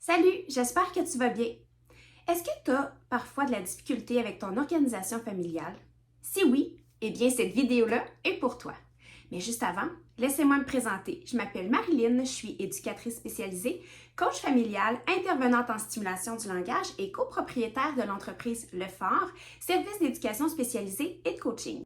Salut, j'espère que tu vas bien. Est-ce que tu as parfois de la difficulté avec ton organisation familiale? Si oui, eh bien cette vidéo-là est pour toi. Mais juste avant, laissez-moi me présenter. Je m'appelle Marilyn, je suis éducatrice spécialisée, coach familiale, intervenante en stimulation du langage et copropriétaire de l'entreprise Le Fort, service d'éducation spécialisée et de coaching.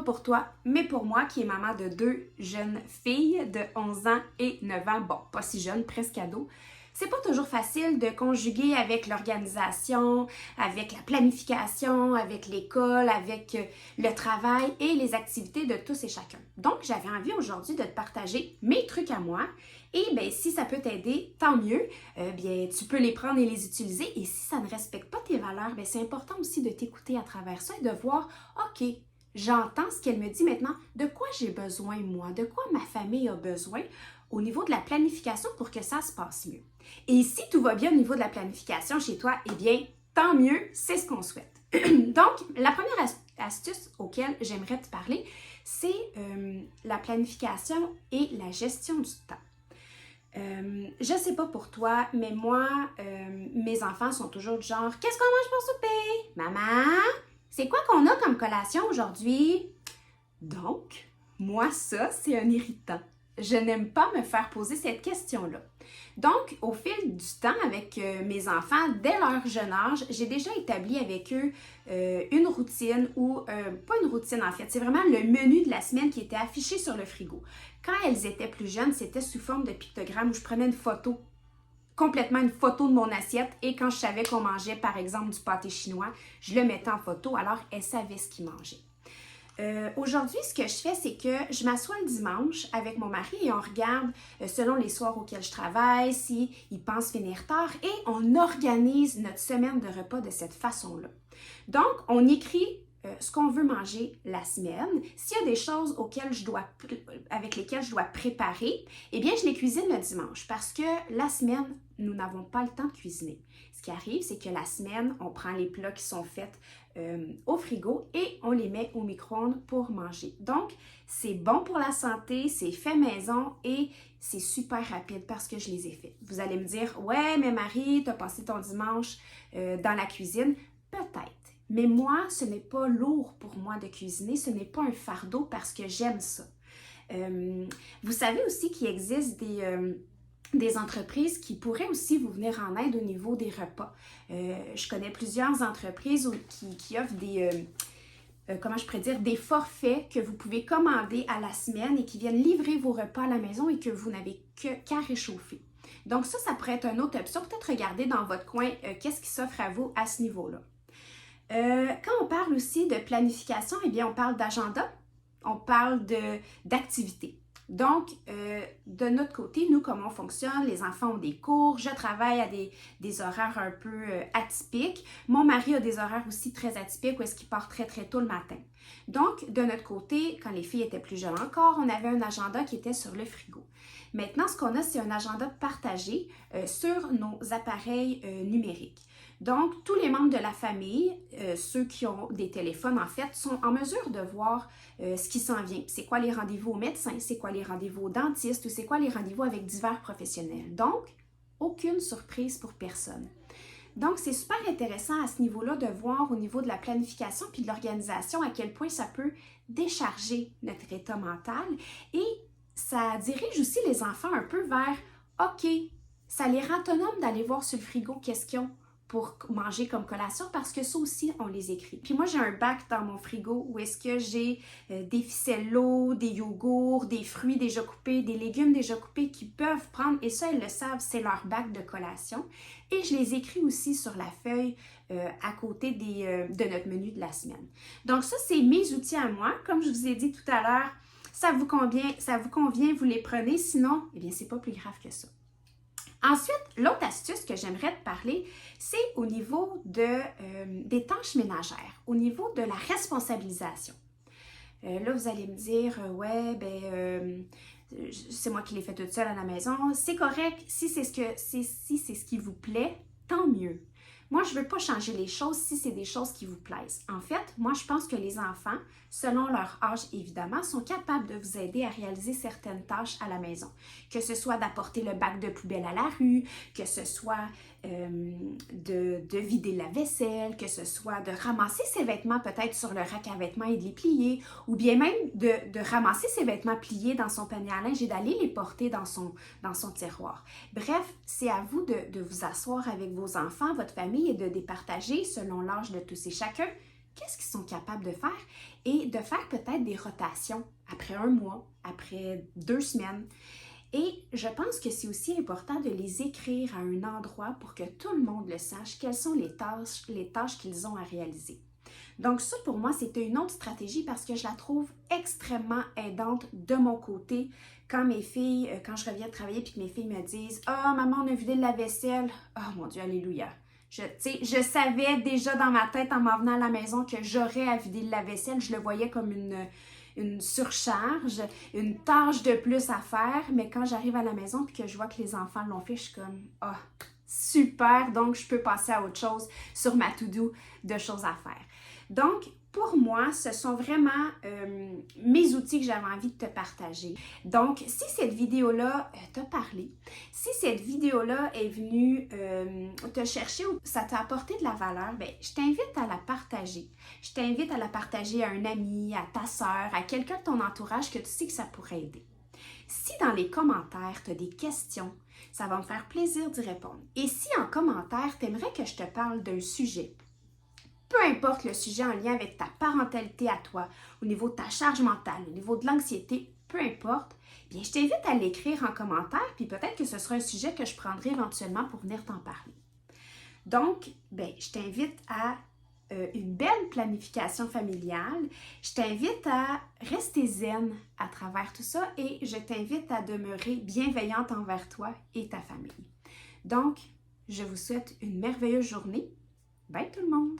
Pour toi, mais pour moi qui est maman de deux jeunes filles de 11 ans et 9 ans, bon, pas si jeunes, presque ados, c'est pas toujours facile de conjuguer avec l'organisation, avec la planification, avec l'école, avec le travail et les activités de tous et chacun. Donc, j'avais envie aujourd'hui de te partager mes trucs à moi et bien, si ça peut t'aider, tant mieux. Bien, tu peux les prendre et les utiliser et si ça ne respecte pas tes valeurs, bien, c'est important aussi de t'écouter à travers ça et de voir, OK, j'entends ce qu'elle me dit maintenant, de quoi j'ai besoin moi, de quoi ma famille a besoin au niveau de la planification pour que ça se passe mieux. Et si tout va bien au niveau de la planification chez toi, eh bien, tant mieux, c'est ce qu'on souhaite. Donc, la première astuce auquel j'aimerais te parler, c'est la planification et la gestion du temps. Je ne sais pas pour toi, mais moi, mes enfants sont toujours du genre « Qu'est-ce qu'on mange pour souper? Maman? » C'est quoi qu'on a comme collation aujourd'hui? Donc, moi, ça, c'est un irritant. Je n'aime pas me faire poser cette question-là. Donc, au fil du temps avec mes enfants, dès leur jeune âge, j'ai déjà établi avec eux une routine ou pas une routine en fait, c'est vraiment le menu de la semaine qui était affiché sur le frigo. Quand elles étaient plus jeunes, c'était sous forme de pictogramme où je prenais une photo complètement une photo de mon assiette et quand je savais qu'on mangeait par exemple du pâté chinois, je le mettais en photo alors elles savaient ce qu'ils mangeaient. Aujourd'hui, ce que je fais, c'est que je m'assois le dimanche avec mon mari et on regarde selon les soirs auxquels je travaille, s'il pense finir tard et on organise notre semaine de repas de cette façon-là. Donc, on écrit ce qu'on veut manger la semaine. S'il y a des choses avec lesquelles je dois préparer, eh bien, je les cuisine le dimanche parce que la semaine, nous n'avons pas le temps de cuisiner. Ce qui arrive, c'est que la semaine, on prend les plats qui sont faits au frigo et on les met au micro-ondes pour manger. Donc, c'est bon pour la santé, c'est fait maison et c'est super rapide parce que je les ai faits. Vous allez me dire, ouais, mais Marie, tu as passé ton dimanche dans la cuisine. Peut-être. Mais moi, ce n'est pas lourd pour moi de cuisiner, ce n'est pas un fardeau parce que j'aime ça. Vous savez aussi qu'il existe des entreprises qui pourraient aussi vous venir en aide au niveau des repas. Je connais plusieurs entreprises qui offrent des forfaits que vous pouvez commander à la semaine et qui viennent livrer vos repas à la maison et que vous n'avez qu'à réchauffer. Donc ça pourrait être une autre option. Peut-être regarder dans votre coin qu'est-ce qui s'offre à vous à ce niveau-là. Quand on parle aussi de planification, eh bien, on parle d'agenda, on parle d'activités. Donc, de notre côté, nous, comment on fonctionne? Les enfants ont des cours, je travaille à des horaires un peu atypiques. Mon mari a des horaires aussi très atypiques où est-ce qu'il part très, très tôt le matin. Donc, de notre côté, quand les filles étaient plus jeunes encore, on avait un agenda qui était sur le frigo. Maintenant, ce qu'on a, c'est un agenda partagé sur nos appareils numériques. Donc, tous les membres de la famille, ceux qui ont des téléphones en fait, sont en mesure de voir ce qui s'en vient. C'est quoi les rendez-vous au médecin, c'est quoi les rendez-vous au dentiste ou c'est quoi les rendez-vous avec divers professionnels. Donc, aucune surprise pour personne. Donc, c'est super intéressant à ce niveau-là de voir au niveau de la planification puis de l'organisation à quel point ça peut décharger notre état mental et ça dirige aussi les enfants un peu vers « OK, ça les rend autonomes d'aller voir sur le frigo qu'est-ce qu'ils ont pour manger comme collation parce que ça aussi, on les écrit. Puis moi, j'ai un bac dans mon frigo où est-ce que j'ai des ficellos, des yogourts, des fruits déjà coupés, des légumes déjà coupés qu'ils peuvent prendre et ça, ils le savent, c'est leur bac de collation. Et je les écris aussi sur la feuille à côté de notre menu de la semaine. Donc ça, c'est mes outils à moi. Comme je vous ai dit tout à l'heure, ça vous convient, vous les prenez. Sinon, eh bien, c'est pas plus grave que ça. Ensuite, l'autre astuce que j'aimerais te parler, c'est au niveau des tâches ménagères, au niveau de la responsabilisation. Là, vous allez me dire, ouais, c'est moi qui l'ai fait toute seule à la maison. C'est correct, si c'est ce qui vous plaît, tant mieux. Moi, je ne veux pas changer les choses si c'est des choses qui vous plaisent. En fait, moi, je pense que les enfants, selon leur âge évidemment, sont capables de vous aider à réaliser certaines tâches à la maison. Que ce soit d'apporter le bac de poubelle à la rue, que ce soit de vider la vaisselle, que ce soit de ramasser ses vêtements peut-être sur le rack à vêtements et de les plier, ou bien même de ramasser ses vêtements pliés dans son panier à linge et d'aller les porter dans son tiroir. Bref, c'est à vous de vous asseoir avec vos enfants, votre famille, et de départager selon l'âge de tous et chacun qu'est-ce qu'ils sont capables de faire et de faire peut-être des rotations après 1 mois, après 2 semaines. Et je pense que c'est aussi important de les écrire à un endroit pour que tout le monde le sache, quelles sont les tâches qu'ils ont à réaliser. Donc ça, pour moi, c'était une autre stratégie parce que je la trouve extrêmement aidante de mon côté. Quand je reviens de travailler et que mes filles me disent « Ah, maman, on a vidé la vaisselle. » Oh mon Dieu, alléluia. Je savais déjà dans ma tête en m'en venant à la maison que j'aurais à vider la vaisselle. Je le voyais comme une surcharge, une tâche de plus à faire. Mais quand j'arrive à la maison et que je vois que les enfants l'ont fait, je suis comme « Ah, super! » Donc, je peux passer à autre chose sur ma to-do de choses à faire. Donc, pour moi, ce sont vraiment mes outils que j'avais envie de te partager. Donc, si cette vidéo-là t'a parlé, si cette vidéo-là est venue te chercher ou ça t'a apporté de la valeur, je t'invite à la partager. Je t'invite à la partager à un ami, à ta sœur, à quelqu'un de ton entourage que tu sais que ça pourrait aider. Si dans les commentaires, tu as des questions, ça va me faire plaisir d'y répondre. Et si en commentaire, tu aimerais que je te parle d'un sujet, peu importe le sujet en lien avec ta parentalité à toi, au niveau de ta charge mentale, au niveau de l'anxiété, peu importe, bien, je t'invite à l'écrire en commentaire, puis peut-être que ce sera un sujet que je prendrai éventuellement pour venir t'en parler. Donc, je t'invite à une belle planification familiale. Je t'invite à rester zen à travers tout ça et je t'invite à demeurer bienveillante envers toi et ta famille. Donc, je vous souhaite une merveilleuse journée. Bye tout le monde!